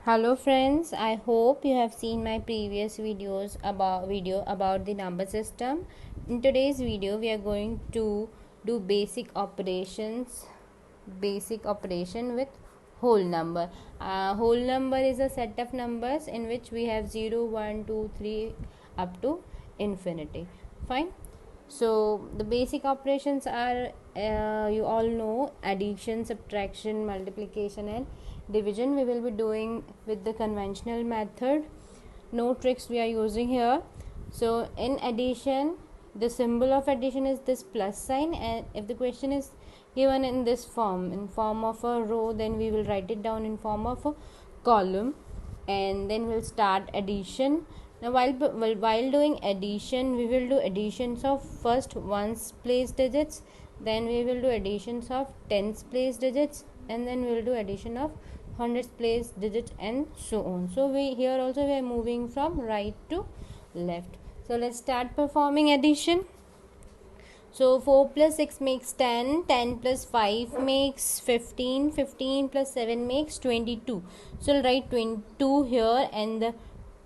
Hello friends, I hope you have seen my previous video about the number system. In today's video we are going to do basic operation with whole number. Whole number is a set of numbers in which we have 0, 1, 2, 3 up to infinity. Fine. So the basic operations are you all know: addition, subtraction, multiplication and division. We will be doing with the conventional method. No tricks we are using here. So in addition, the symbol of addition is this plus sign, and if the question is given in this form, in form of a row, then we will write it down in form of a column, and then we'll start addition. Now while doing addition, we will do additions of first ones place digits, then we will do additions of tens place digits, and then we will do addition of hundreds place digits, and so on. So we are moving from right to left. So let's start performing addition. So 4 plus 6 makes 10, 10 plus 5 makes 15, 15 plus 7 makes 22. So I'll write 22 here, and the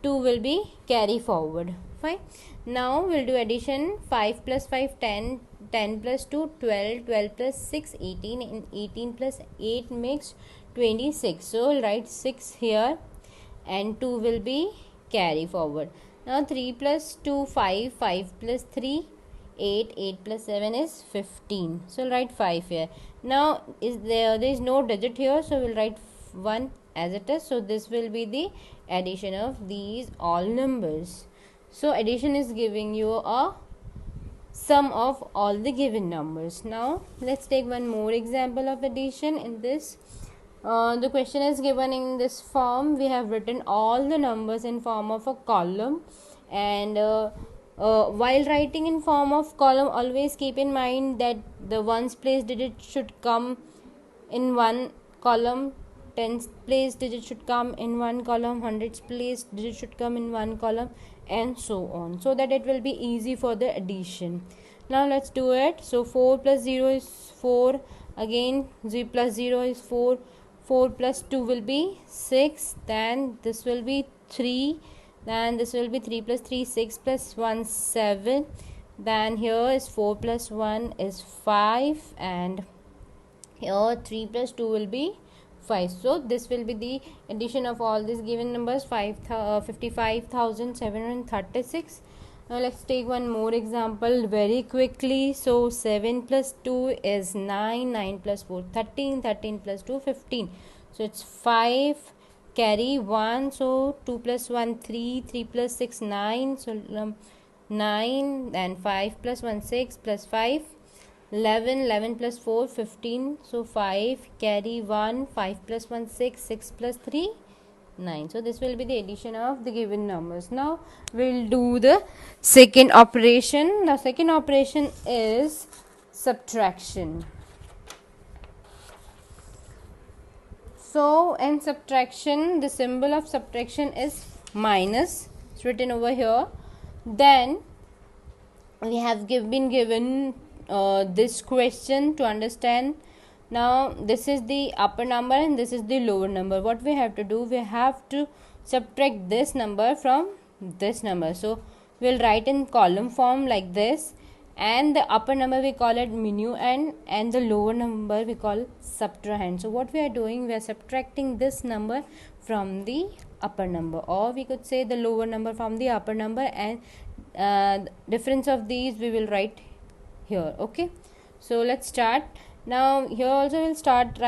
2 will be carry forward. Fine. Now we'll do addition. 5 plus 5 10, 10 plus 2 12, 12 plus 6 18, and 18 plus 8 makes 26. So we'll write 6 here, and 2 will be carry forward. Now 3 plus 2 5, 5 plus 3 8, 8 plus 7 is 15. So we'll write 5 here. Now there is no digit here, so we'll write 1 as it is. So this will be the addition of these all numbers. So addition is giving you a sum of all the given numbers. Now let's take one more example of addition. In this the question is given in this form. We have written all the numbers in form of a column, and while writing in form of column, always keep in mind that the ones place digit should come in one column, tens place digit should come in one column, hundreds place digit should come in one column, and so on, so that it will be easy for the addition. Now let's do it. So 4 plus 0 is 4. Again 0 plus 0 is 4. 4 plus 2 will be 6. Then this will be 3. Then this will be 3 plus 3 6 plus 1 7. Then here is 4 plus 1 is 5, and here 3 plus 2 will be 5. So this will be the addition of all these given numbers, 55,736. Now let's take one more example very quickly. So 7 plus 2 is 9, 9 plus 4 13, 13 plus 2 15. So it's 5 carry 1. So 2 plus 1 3, 3 plus 6 9. So 9, and 5 plus 1 6 plus 5 11, 11 plus 4 15. So 5 carry 1, 5 plus 1 6, 6 plus 3 9. So this will be the addition of the given numbers. Now we'll do the second operation. The second operation is subtraction. So in subtraction, the symbol of subtraction is minus. It's written over here. Then we have been given this question to understand. Now this is the upper number and this is the lower number. What we have to do, we have to subtract this number from this number. So we'll write in column form like this, and the upper number we call it minuend, and the lower number we call subtrahend. So what we are doing, we are subtracting this number from the upper number, or we could say the lower number from the upper number, and difference of these we will write here. Okay, so let's start. Now here also we'll start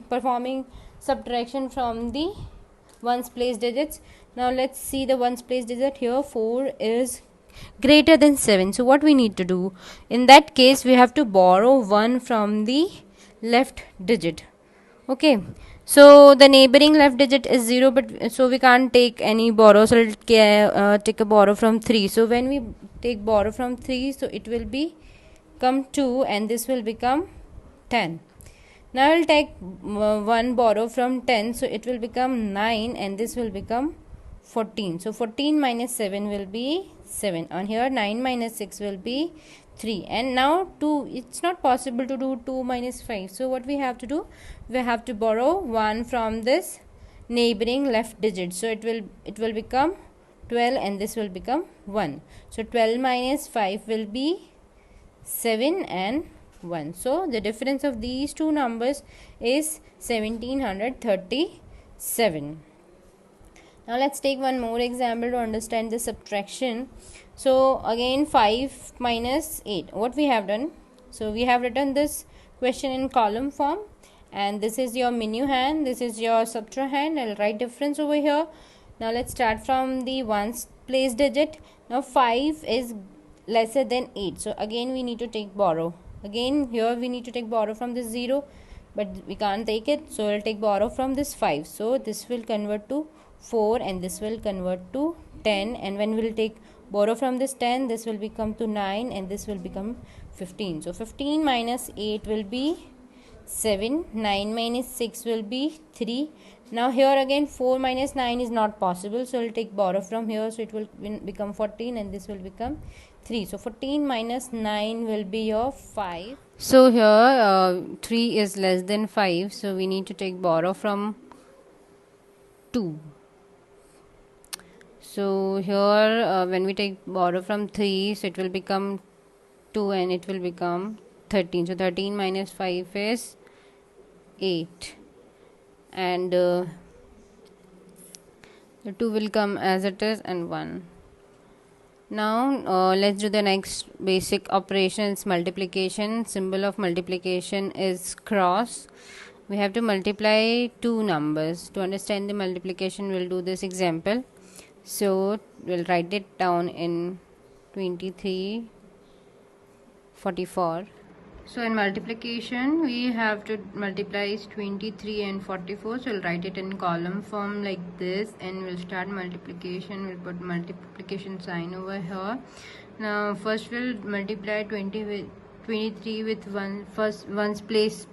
performing subtraction from the ones place digits. Now let's see the ones place digit. Here 4 is greater than 7. So what we need to do, in that case we have to borrow 1 from the left digit. Okay, so the neighboring left digit is 0, but so we can't take any borrow. So we'll take a borrow from 3. So when we take borrow from 3, so it will become 2, and this will become 10. Now I'll take one borrow from 10, so it will become 9, and this will become 14. So 14 minus 7 will be 7. On here 9 minus 6 will be 3. And now 2, it's not possible to do 2 minus 5. So what we have to do, we have to borrow 1 from this neighboring left digit. So it will become 12 and this will become 1. So 12 minus 5 will be 7 and 1. So the difference of these two numbers is 1737. Now let's take one more example to understand the subtraction. So again 5 minus 8. What we have done? So we have written this question in column form, and this is your menu hand, this is your subtract hand. I'll write difference over here. Now let's start from the ones place digit. Now 5 is lesser than 8. So again we need to take borrow. Again here we need to take borrow from this 0, but we can't take it. So we'll take borrow from this 5. So this will convert to 4 and this will convert to 10, and when we'll take borrow from this 10, this will become to 9 and this will become 15. So 15 minus 8 will be 7, 9 minus 6 will be 3. Now here again 4 minus 9 is not possible, so we'll take borrow from here, so it will become 14 and this will become 3. So 14 minus 9 will be your 5. So here 3 is less than 5, so we need to take borrow from 2. So here when we take borrow from 3, so it will become 2 and it will become 13. So 13 minus 5 is 8, and the 2 will come as it is and 1. Now let's do the next basic operations, multiplication. Symbol of multiplication is cross. We have to multiply two numbers. To understand the multiplication, we'll do this example. So we'll write it down in 2344. So in multiplication we have to multiply 23 and 44. So we'll write it in column form like this, and we'll start multiplication. We'll put multiplication sign over here. Now first we'll multiply 23 with ones place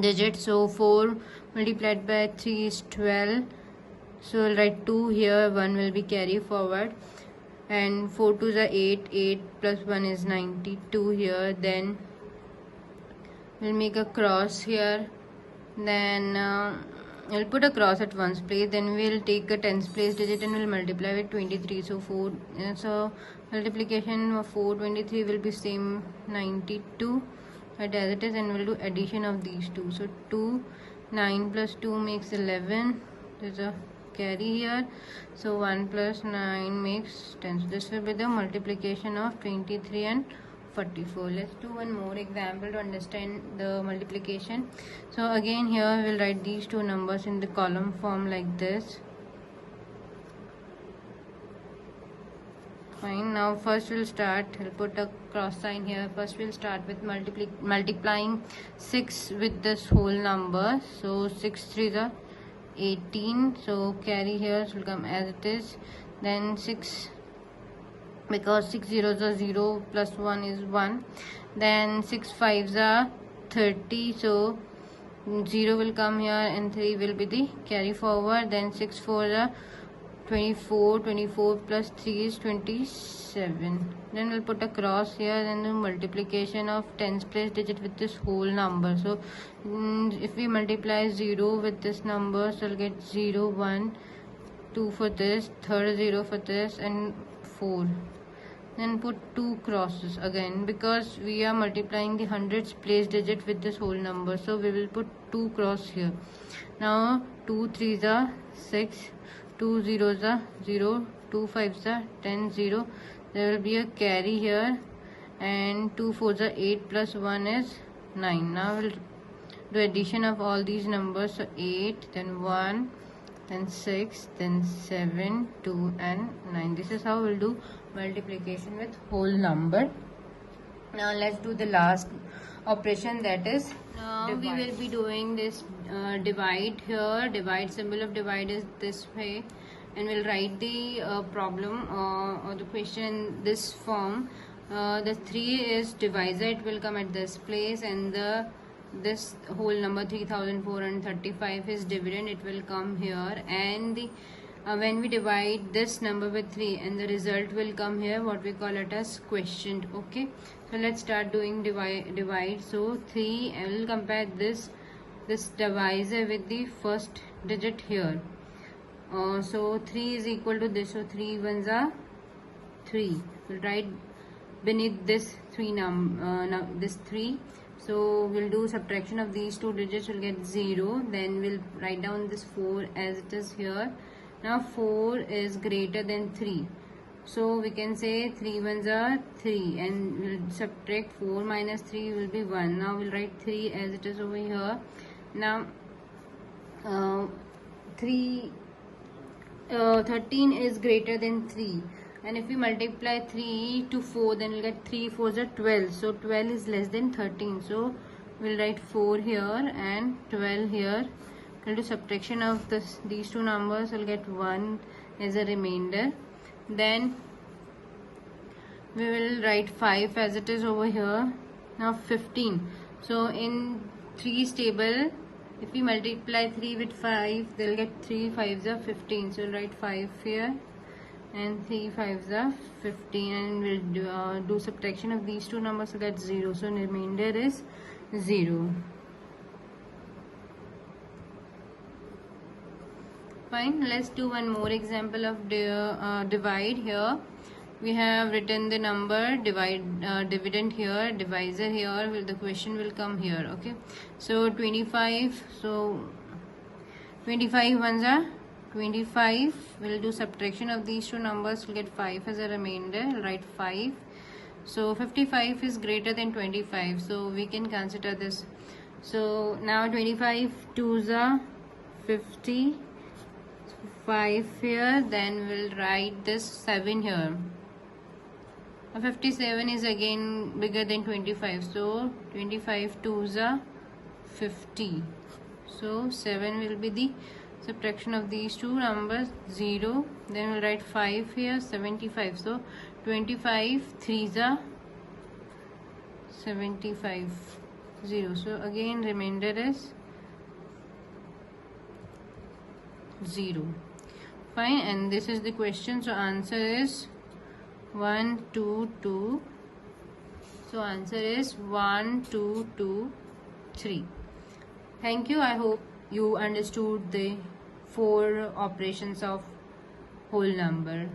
digit. So 4 multiplied by 3 is 12. So we'll write 2 here, 1 will be carry forward, and 4 2s are 8, 8 plus 1 is 92 here. Then we'll make a cross here, then we'll put a cross at ones place, then we'll take a tens place digit and we'll multiply with 23. So multiplication of 4 23 will be same 92, but as it is, and we'll do addition of these two. So 2 9 plus 2 makes 11. There's a carry here, so 1 plus 9 makes 10. So this will be the multiplication of 23 and 44. Let's do one more example to understand the multiplication. So again here we'll write these two numbers in the column form like this. Fine. Now first we'll start, we'll put a cross sign here. First we'll start with multiplying 6 with this whole number. So 6 3s are 18, so carry here will come as it is. Then 6, because 6 zeros are 0 plus 1 is 1. Then 6 5s are 30, so 0 will come here and 3 will be the carry forward. Then 6 4s are 24, 24 plus 3 is 27. Then we'll put a cross here, and the multiplication of tens place digit with this whole number. So if we multiply 0 with this number, so we'll get 0 1 2 for this, third 0 for this, and 4. Then put 2 crosses again, because we are multiplying the hundreds place digit with this whole number, so we will put 2 cross here. Now 2 3s are 6, 2 zeros are 0, 2 5s are 10, 0. There will be a carry here, and 2 4s are 8 plus 1 is 9. Now we'll do addition of all these numbers. So 8, then 1, then 6, then 7, 2 and 9. This is how we'll do multiplication with whole number. Now let's do the last operation, that is divide. We will be doing this divide here. Divide, symbol of divide is this way, and we'll write the problem or the question in this form. The 3 is divisor, it will come at this place, and this whole number 3435 is dividend, it will come here. And the when we divide this number with 3, and the result will come here, what we call it as quotient. Okay, so let's start doing divide. So 3, I will compare this this divisor with the first digit here. So 3 is equal to this, so 3 ones are 3. We'll write beneath this 3 this 3. So we'll do subtraction of these two digits, we'll get 0. Then we'll write down this 4 as it is here. Now 4 is greater than 3. So we can say 3 ones are 3, and we'll subtract 4 minus 3 will be 1. Now we'll write 3 as it is over here. Now 13 is greater than 3, and if we multiply 3 to 4, then we'll get 3 4s are 12. So 12 is less than 13. So we'll write 4 here and 12 here. We'll do subtraction of these two numbers. We'll get 1 as a remainder. Then we will write 5 as it is over here. Now 15. So in 3's table, if we multiply 3 with 5, they'll get 3 5s are 15. So we'll write 5 here and 3 5s are 15, and we'll do subtraction of these two numbers to get 0. So remainder is 0. Fine. Let's do one more example of divide. Here we have written the number dividend here, divisor here. The question will come here. Okay, so 25. So 25 ones are 25. We'll do subtraction of these two numbers. We'll get 5 as a remainder. We'll write 5. So 55 is greater than 25. So we can consider this. So now 25 2s are 50. 5 here. Then we'll write this 7 here. 57 is again bigger than 25. So 25 2s are 50. So 7 will be the subtraction of these two numbers, 0. Then we'll write 5 here, 75. So 25 3s are 75, 0. So again remainder is 0. Fine, and this is the question. So answer is 1 2 2. So answer is 1 2 2 3. Thank you. I hope you understood the 4 operations of whole number.